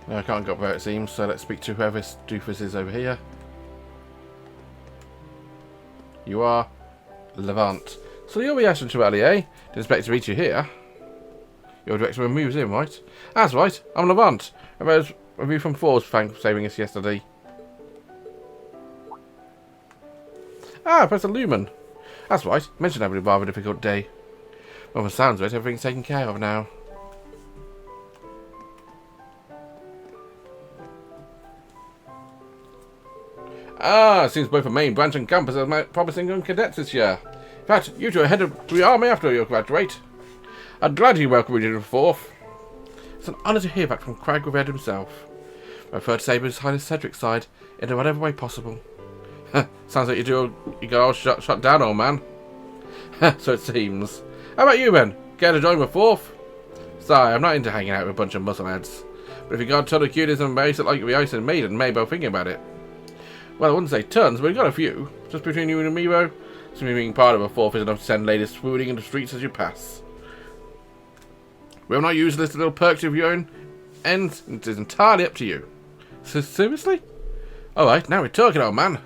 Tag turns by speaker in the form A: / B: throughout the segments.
A: I can't go up where it seems, so let's speak to whoever this doofus is over here. You are Levant. So you'll be Ashton Chevalier, eh? Didn't expect to meet you here. Your director moves in, right? That's right, I'm Levant. I was a review from Thors, thanks for saving us yesterday. Ah, Professor Lumen. That's right, mentioned having a rather difficult day. Well, from the sounds of it, everything's taken care of now. Ah, seems both the main branch and campus are promising young cadets this year. In fact, you two are headed to the army after you graduate. I'm glad you welcome you to the 4th. It's an honour to hear back from Crag Red himself. I prefer to say His Highness Cedric's side in whatever way possible. Sounds like you got all shut down, old man. So it seems. How about you, Ben? Care to join the 4th? Sorry, I'm not into hanging out with a bunch of muscleheads. But if you got a ton of cuties and basic like the Ice and Maiden, maybe I'm thinking about it. Well, I wouldn't say tons, but we've got a few. Just between you and me, though. So being part of a 4th is enough to send ladies swooning in the streets as you pass. We'll not use this little perks of your own ends. It is entirely up to you. Seriously? Alright, now we're talking, old man.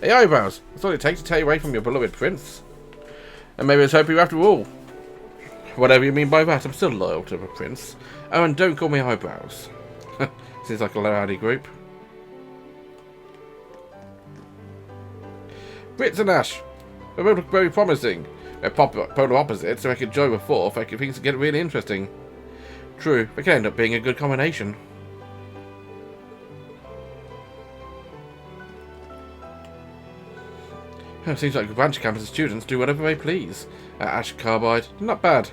A: Hey, eyebrows. That's all it takes to tear you away from your beloved prince. And maybe it's hope you after all. Whatever you mean by that, I'm still loyal to the prince. Oh, and don't call me eyebrows. Seems like a rowdy group. Brits and Ash. They both look very promising. They're polar opposites, so I could join the 4th. I could things get really interesting. True, they could end up being a good combination. It seems like the branch campus students do whatever they please. Ash Carbide, not bad.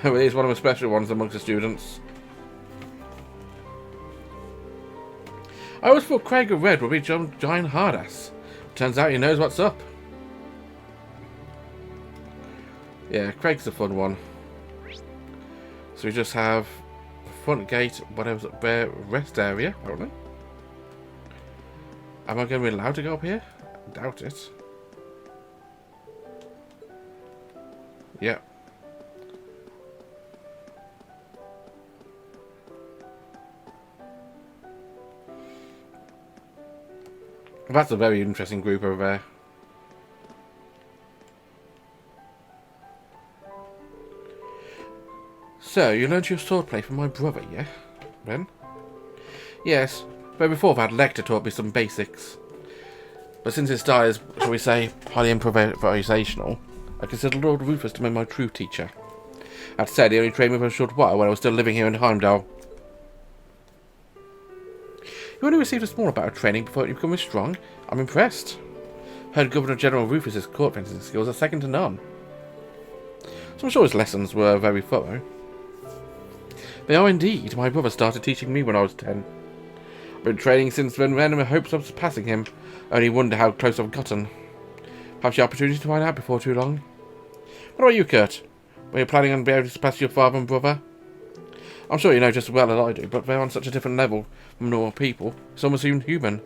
A: Oh, he is one of the special ones amongst the students. I always thought Craig of Red would be giant hardass. Turns out he knows what's up. Yeah, Craig's the fun one. So we just have the front gate, whatever's up there, rest area, apparently. Am I going to be allowed to go up here? I doubt it. Yeah. That's a very interesting group over there. So, you learned your swordplay from my brother, yeah? Ben? Yes, but before that, Lecter taught me some basics. But since his style is, shall we say, highly improvisational, I consider Lord Rufus to be my true teacher. That said, he only trained me for a short while when I was still living here in Heimdall. You only received a small amount of training before you become as strong. I'm impressed. Heard Governor General Rufus's court fencing skills are second to none. So I'm sure his lessons were very thorough. They are indeed. My brother started teaching me when I was 10. I've been training since then in hopes of surpassing him. Only wonder how close I've gotten. Perhaps the opportunity to find out before too long. What about you, Kurt? Were you planning on being able to surpass your father and brother? I'm sure you know just as well as I do, but they're on such a different level from normal people. It's almost human.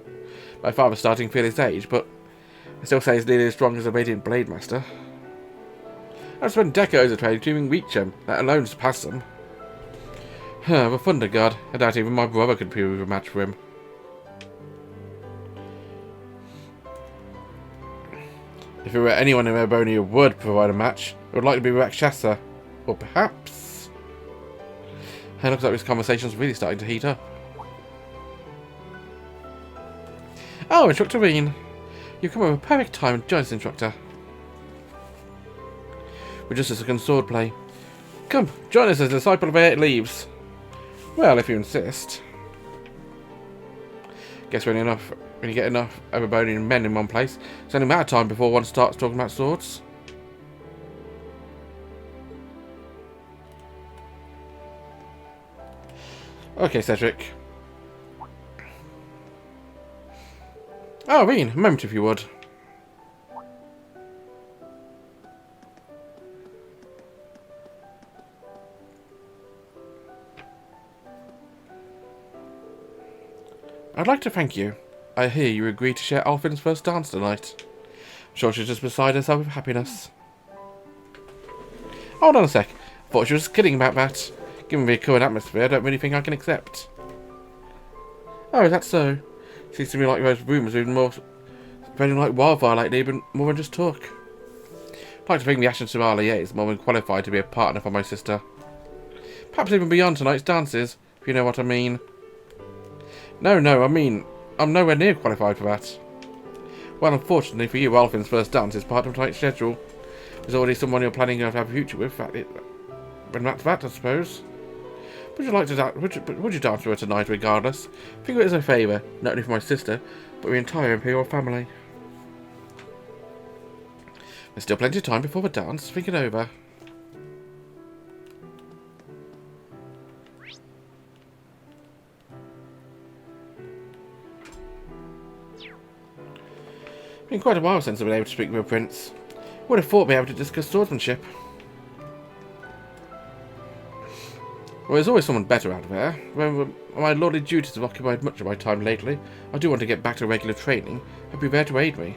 A: My father's starting to feel his age, but I still say he's nearly as strong as a radiant blade master. I've spent decades of training to even reach him, let alone surpass him. The Thunder God. I doubt even my brother could prove a match for him. If it were anyone in Erebonian who would provide a match, it would likely be Rakshasa. Or perhaps... It looks like this conversation's really starting to heat up. Oh, Instructor Rean. You've come at a perfect time to join us, Instructor. We're just a second swordplay. Come, join us as a disciple of Eight Leaves. Well, if you insist. Guess when you get enough Erebonian men in one place, it's only a matter of time before one starts talking about swords. Okay, Cedric. Oh, Rean, a moment if you would. I'd like to thank you. I hear you agreed to share Alfin's first dance tonight. I'm sure she's just beside herself with happiness. Hold on a sec. I thought she was kidding about that. Given the current atmosphere, I don't really think I can accept. Oh, is that so? Seems to me like those rumours are even more spreading like wildfire lately, but more than just talk. I'd like to think the Ashen Sommelier is more than qualified to be a partner for my sister. Perhaps even beyond tonight's dances, if you know what I mean. No, I mean, I'm nowhere near qualified for that. Well, unfortunately for you, Alfin's first dance is part of tonight's schedule. There's already someone you're planning to have a future with. And that's that, I suppose. Would you like to would you dance with her tonight, regardless? Think of it as a favour, not only for my sister, but the entire Imperial family. There's still plenty of time before the dance. Think it over. Been quite a while since I've been able to speak with a prince. Would have thought me able to discuss swordsmanship. Well, there's always someone better out there. When my lordly duties have occupied much of my time lately, I do want to get back to regular training. Hope you're there to aid me.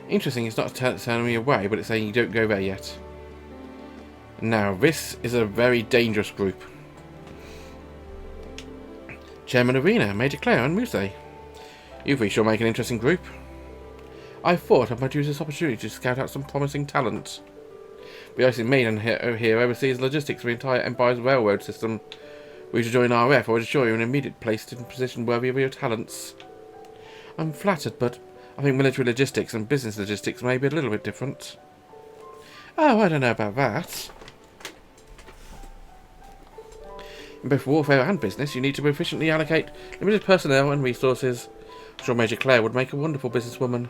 A: Interesting, it's not turning me away, but it's saying you don't go there yet. Now, this is a very dangerous group. Chairman Arena, Major Claire and Muse. You three shall make an interesting group. I thought I might use this opportunity to scout out some promising talent. The Icing Maiden here oversees logistics for the entire Empire's railroad system. Were you to join RF, I would assure you an immediate place in a position worthy of your talents. I'm flattered, but I think military logistics and business logistics may be a little bit different. Oh, I don't know about that. In both warfare and business, you need to efficiently allocate limited personnel and resources. I'm sure Major Claire would make a wonderful businesswoman.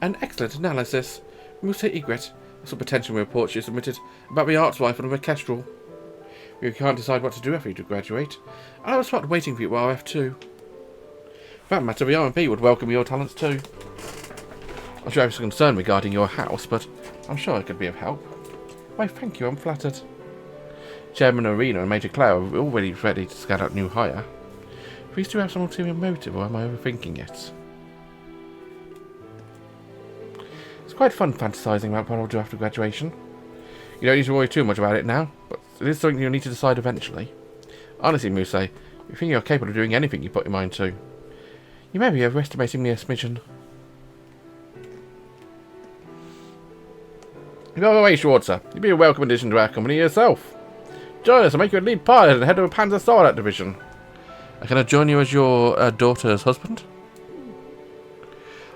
A: An excellent analysis. Muse Egret, some potential reports you submitted about the arts rifle and the kestrel. We can't decide what to do after you graduate. I was spot waiting for you at RF too. For that matter, the RMP would welcome your talents too. I'm sure I was concerned regarding your house, but I'm sure I could be of help. Why, thank you, I'm flattered. Chairman Arena and Major Claire are already ready to scout out new hire. Please do have some ulterior motive, or am I overthinking it? It's quite fun fantasising about what I'll do after graduation. You don't need to worry too much about it now, but it is something you'll need to decide eventually. Honestly, Muse, you think you're capable of doing anything you put your mind to. You may be overestimating me a smidgen. By the way, Schwarzer, you'd be a welcome addition to our company yourself. Join us and make you a lead pilot and head of a Panzer Soldat division. Can I join you as your daughter's husband?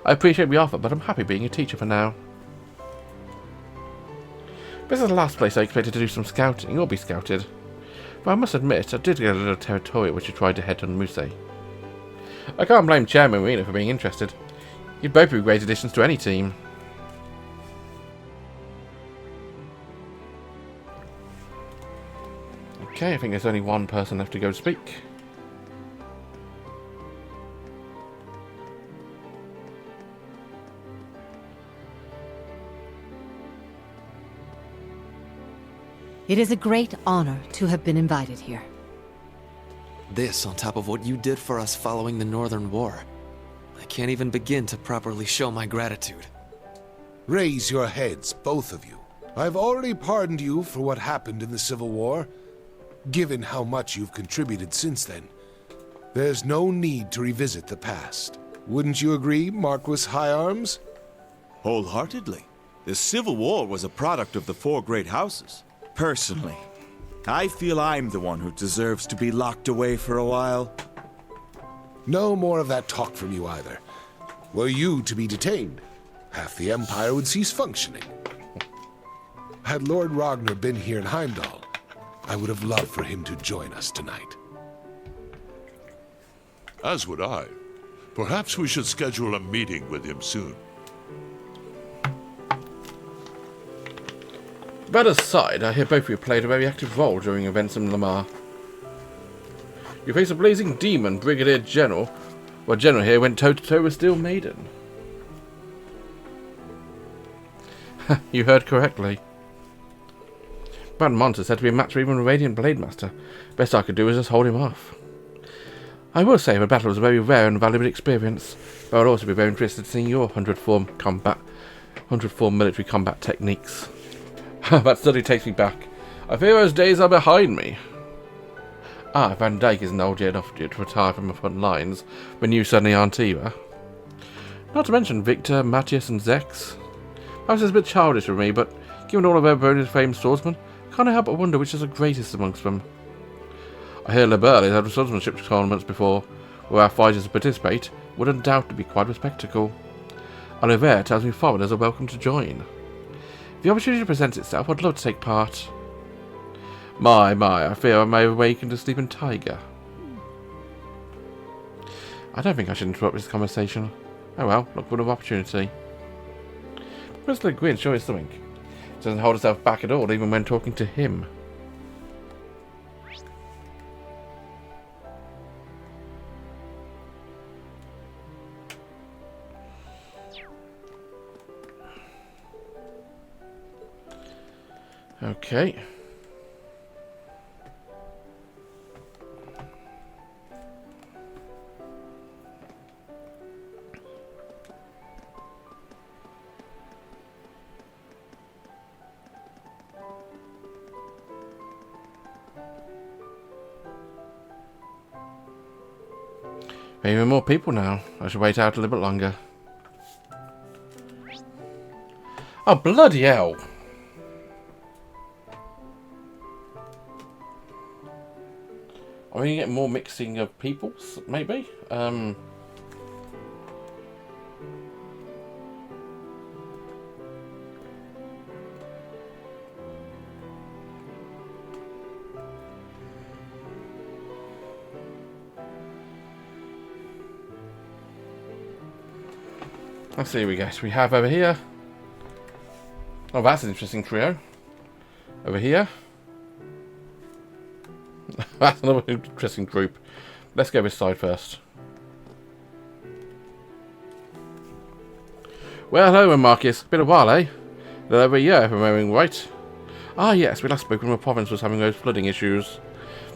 A: I appreciate the offer, but I'm happy being a teacher for now. This is the last place I expected to do some scouting, or be scouted. But I must admit, I did get a little territorial when you tried to head on Muse. I can't blame Chairman Arena for being interested. You'd both be great additions to any team. Okay, I think there's only one person left to go speak.
B: It is a great honor to have been invited here.
C: This on top of what you did for us following the Northern War. I can't even begin to properly show my gratitude.
D: Raise your heads, both of you. I've already pardoned you for what happened in the Civil War. Given how much you've contributed since then, there's no need to revisit the past. Wouldn't you agree, Marquis High Arms?
E: Wholeheartedly. The Civil War was a product of the four great houses. Personally, I feel I'm the one who deserves to be locked away for a while.
D: No more of that talk from you either. Were you to be detained, half the Empire would cease functioning. Had Lord Ragnar been here in Heimdall, I would have loved for him to join us tonight.
F: As would I. Perhaps we should schedule a meeting with him soon.
A: That aside, I hear both of you played a very active role during events in Lamar. You face a blazing demon, Brigadier General, Well, General here went toe-to-toe with Steel Maiden. You heard correctly. Brand Monster said to be a match for even a Radiant Blade Master. Best I could do was just hold him off. I will say the battle was a very rare and valuable experience, but I would also be very interested in seeing your 100 form military combat techniques. That suddenly takes me back. I fear those days are behind me. Van Dyke isn't old yet enough to retire from the front lines, when you suddenly aren't either. Not to mention Victor, Matthias and Zex. Perhaps it's a bit childish of me, but given all of Erebonian's famed swordsmen, I can't help but wonder which is the greatest amongst them. I hear Leberle has had swordsmanship tournaments before, where our fighters participate would undoubtedly be quite a spectacle. Oliver tells me foreigners are welcome to join. If the opportunity presents itself, I'd love to take part. My, I fear I may awaken a sleeping tiger. I don't think I should interrupt this conversation. Oh well, look for another opportunity. Mr. Gwyn sure is something. She doesn't hold herself back at all, even when talking to him. Okay. Even more people now. I should wait out a little bit longer. Oh, bloody hell. Are we going to get more mixing of peoples, maybe? Let's see what we get. We have over here. Oh, that's an interesting trio. Over here. That's another interesting group. Let's go this side first. Well, hello, Marcus. Been a while, eh? Over a year, if I'm remembering right. Ah, yes, we last spoke when the province was having those flooding issues.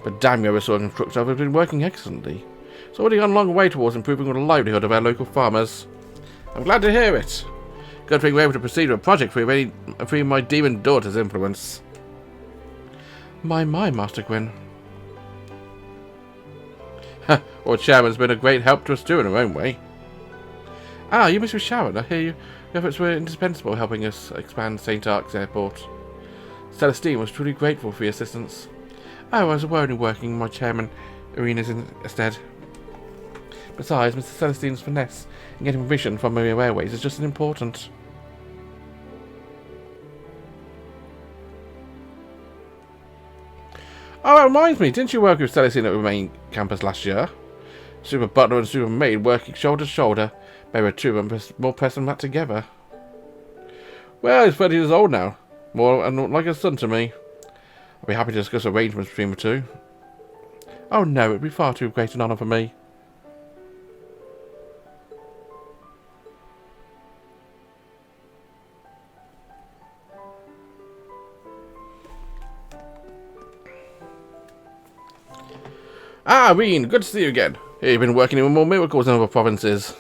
A: But damn, your sword instructor have been working excellently. It's already gone a long way towards improving the livelihood of our local farmers. I'm glad to hear it. Good thing we're able to proceed with a project free my demon daughter's influence. My, Master Gwyn. Or Sharon's been a great help to us too in her own way. Ah, you must be Sharon. I hear your efforts were indispensable helping us expand St. Ark's airport. Celestine was truly grateful for your assistance. Oh, I was only working my chairman Arena's instead. Besides, Mr. Celestine's finesse in getting vision from Maria Airways is just as important. Oh, that reminds me, didn't you work with Celestine at the main campus last year? Super Butler and Super Maid working shoulder to shoulder. They were two of them more pressed than that together. Well, he's 30 years old now. More and like a son to me. I'll be happy to discuss arrangements between the two. Oh no, it'd be far too great an honour for me. Ah, Rean, good to see you again. You've been working in more miracles in other provinces.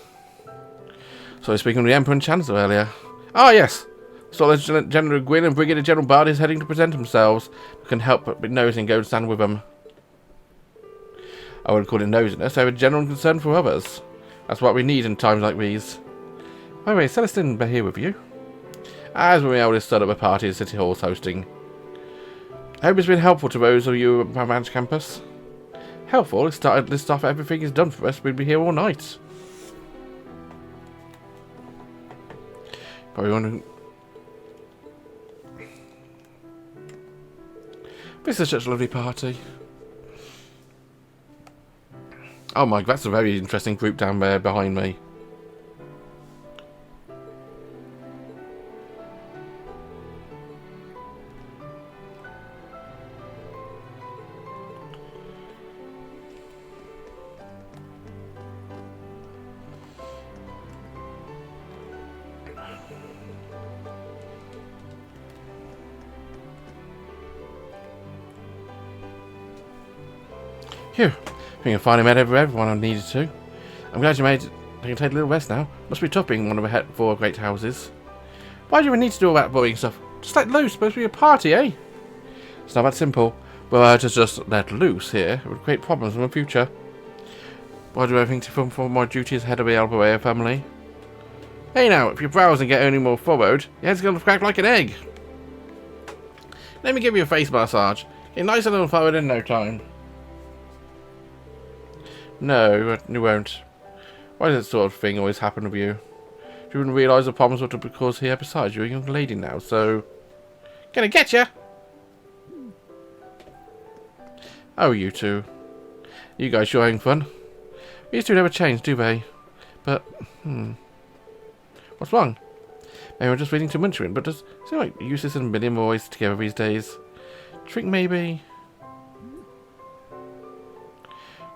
A: So I was speaking with the Emperor and Chancellor earlier. Ah, yes. So General Gwyn and Brigadier General Bard is heading to present themselves. We can help but be nosing and go and stand with them. I wouldn't call it nosiness, I have a general concern for others. That's what we need in times like these. By the way, Celestine be here with you. As my eldest son at the party the City Hall's hosting. I hope it's been helpful to those of you at my branch campus. Helpful, it started to list off everything he's done for us, we'd be here all night. Probably wondering. This is such a lovely party. Oh my, that's a very interesting group down there behind me. Phew. I think I finally met everyone I needed to. I'm glad you made it. I can take a little rest now. Must be tough being one of the 4 great houses. Why do we need to do all that boring stuff? Just let loose. Supposed to be a party, eh? It's not that simple. Were to just let loose here, it would create problems in the future. Why do I think to fulfill my duty as head of the Erebonian family? Hey now, if you browse and get any more forward, your head's going to crack like an egg. Let me give you a face massage. Get nice and little forward in no time. No, you won't. Why does that sort of thing always happen with you? You wouldn't realise the problems would be caused here. Besides, you're a young lady now, so... Gonna get ya! Oh, you two. You guys sure having fun. These two never change, do they? But, what's wrong? Maybe we're just reading too much of it, but does it seem like useless and a million more ways together these days? Drink maybe?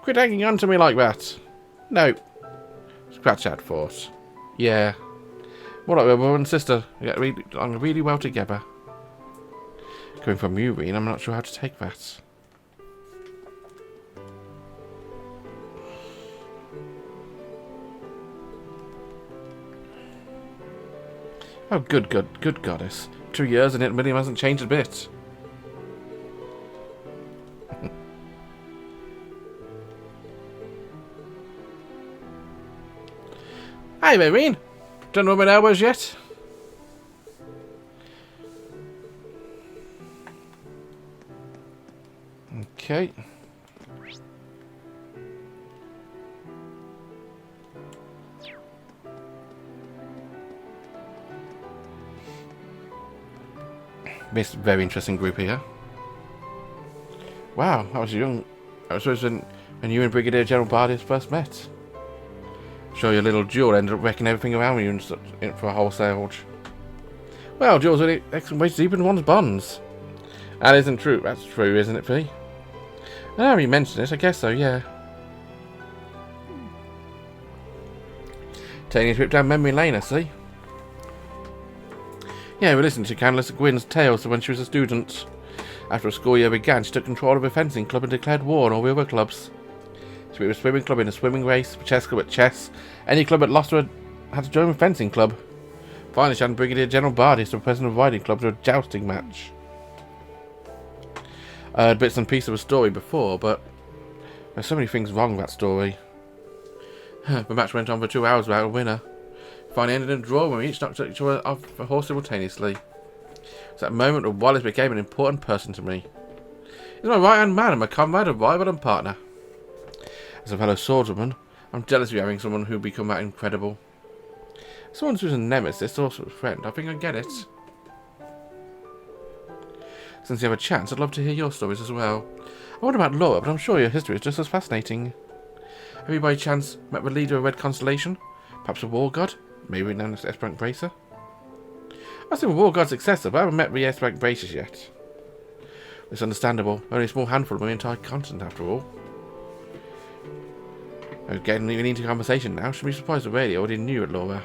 A: Quit hanging on to me like that. No. Scratch that, Thors. Yeah. More like we're brother and sister. We get along really well together. Coming from you, Rean, I'm not sure how to take that. Oh, good goddess. 2 years and it really hasn't changed a bit. Hi there, Rean. Done rub my elbows yet? Okay. This very interesting group here. Wow, I was when you and Brigadier General Bardius first met. Sure, your little duel ended up wrecking everything around you and stuff for a wholesale. Well, duels are an excellent way to deepen one's bonds. That isn't true. That's true, isn't it, Fee? Now you mention it, I guess so, yeah. Taking a trip down memory lane, I see. Yeah, we listened to Candace Gwyn's tales of when she was a student. After a school year began, she took control of a fencing club and declared war on all the other clubs. She beat a swimming club in a swimming race, a chess club at chess. Any club that lost her had to join a fencing club. Finally, she had Brigadier General Bardius, the president of the riding club, to a jousting match. I heard bits and pieces of a story before, but there's so many things wrong with that story. The match went on for 2 hours without a winner. Finally ended in a draw when we each knocked each other off the horse simultaneously. It was that moment that Wallace became an important person to me. He's my right-hand man and my comrade, a rival and partner. As a fellow swordswoman, I'm jealous of you having someone who become that incredible. Someone who's a nemesis, also a friend, I think I get it. Since you have a chance, I'd love to hear your stories as well. I wonder about Laura, but I'm sure your history is just as fascinating. Have you by chance met the leader of Red Constellation? Perhaps a war god? Maybe known as S-Rank Bracer? I've seen the war god's successor, but I haven't met the S-Rank Bracers yet. It's understandable. Only a small handful of my entire continent, after all. We're getting even into conversation now. Should be surprised the radio already knew at Laura.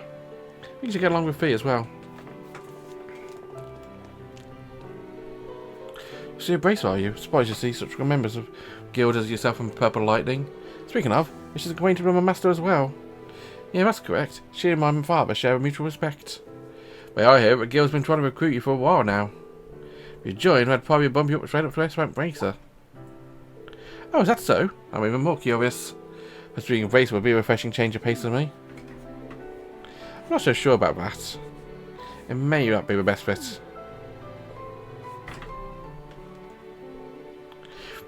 A: I think you should get along with Fee as well. So a bracer, are you? Surprised you see such members of guild as yourself and Purple Lightning. Speaking of, she's acquainted with my master as well. Yeah, that's correct. She and my father share a mutual respect. But I hear the guild's been trying to recruit you for a while now. If you join, I'd probably bump you up straight up to S-Rank Bracer. Oh, is that so? I'm even more curious. As being a bracer would be a refreshing change of pace for me. I'm not so sure about that. It may not be the best fit.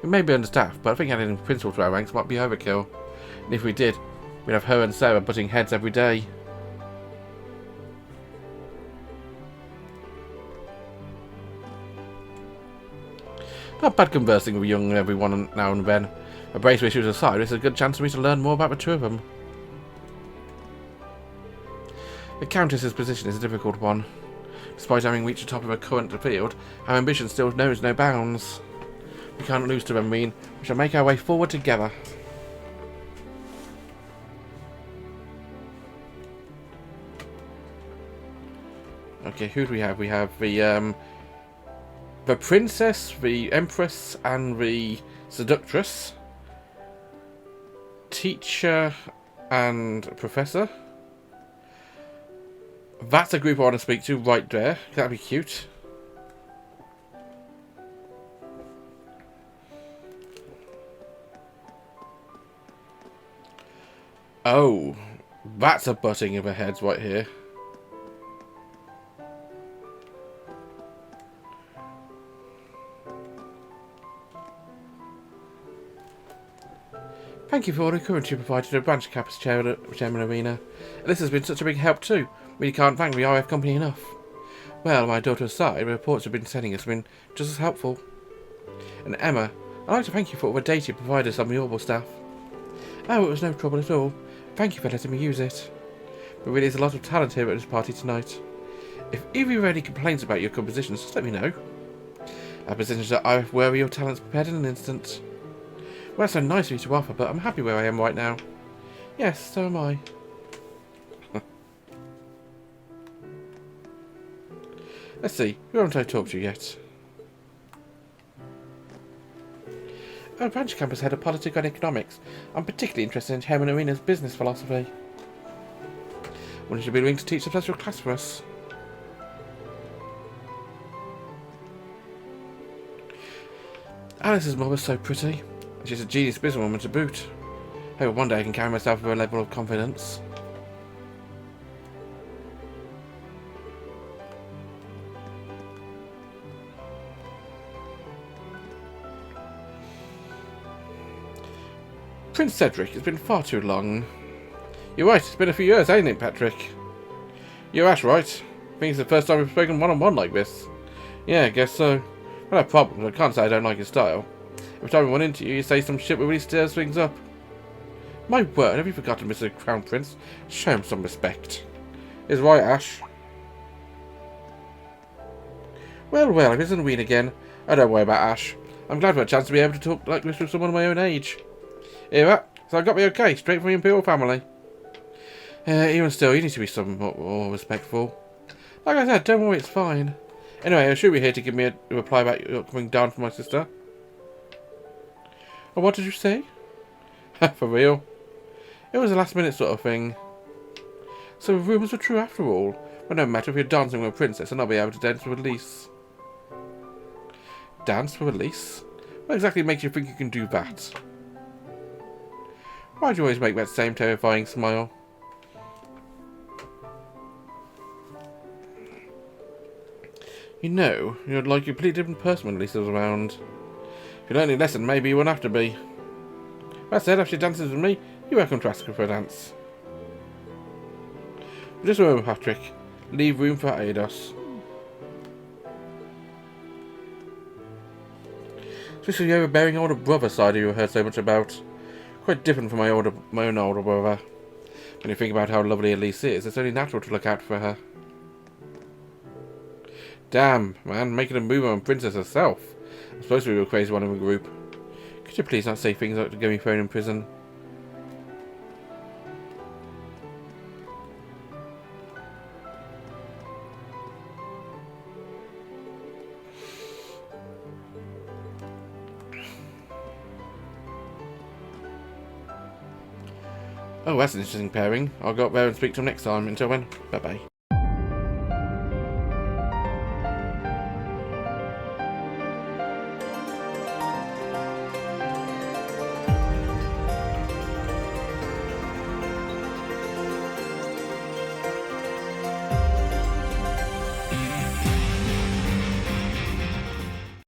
A: We may be understaffed, but I think adding principal to our ranks might be overkill. And if we did, we'd have her and Sarah butting heads every day. Not bad conversing with young everyone now and then. A bracer issues aside, it's a good chance for me to learn more about the two of them. The Countess's position is a difficult one. Despite having reached the top of her current field, our ambition still knows no bounds. We can't lose to them, Rean. We shall make our way forward together. Okay, who do we have? We have the Princess, the Empress, and the Seductress. teacher and professor. That's a group I want to speak to right there. That'd be cute. Oh, that's a butting of our heads right here. Thank you for all the encouragement you provided to the branch campus chairman Arena. This has been such a big help too. We can't thank the RF company enough. Well, my daughter aside, the reports have been sending us have been just as helpful. And Emma, I'd like to thank you for all the data you provided us on the Ouroboros staff. Oh, it was no trouble at all. Thank you for letting me use it. There really is a lot of talent here at this party tonight. If either of you have any complaints about your compositions, just let me know. Our positions at RF were your talents prepared in an instant. Well, that's so nice of you to offer, but I'm happy where I am right now. Yes, so am I. Let's see, who haven't I talked to yet? Our branch campus head of politics and economics. I'm particularly interested in Chairman Arena's business philosophy. Wouldn't you be willing to teach a special class for us? Alice's mother is so pretty. She's a genius businesswoman to boot. I hope one day I can carry myself with a level of confidence. Prince Cedric, it's been far too long. You're right, it's been a few years, ain't it, Patrick? You're Ash, right? I think it's the first time we've spoken one-on-one like this. Yeah, I guess so. I have problems, I can't say I don't like your style. Every time we run into you, you say some shit that really stirs things up. My word, have you forgotten, Mr. Crown Prince? Show him some respect. Is right, Ash. Well, if it's Ween again, I don't worry about Ash. I'm glad for a chance to be able to talk like this with someone of my own age. Here, so I got me okay, straight from the Imperial family. Even still, you need to be somewhat more respectful. Like I said, don't worry, it's fine. Anyway, I should be here to give me a reply about your coming down for my sister. Oh, what did you say? For real? It was a last minute sort of thing. So the rumours were true after all. But no matter if you're dancing with a princess and I'll be able to dance with Elise. Dance with Elise? What exactly makes you think you can do that? Why do you always make that same terrifying smile? You know, you're like a completely different person when Lisa's around. If you learn any lesson, maybe you won't have to be. That said, if she dances with me, you're welcome to ask her for a dance. But just remember, Patrick, leave room for Eidos. Especially the overbearing older brother side of you I heard so much about. Quite different from my own older brother. When you think about how lovely Elise is, it's only natural to look out for her. Damn, man, making a move on Princess herself. I'm supposed to be the crazy one in the group. Could you please not say things like to get me thrown in prison? Oh, that's an interesting pairing. I'll go up there and speak to him next time. Until then, bye-bye.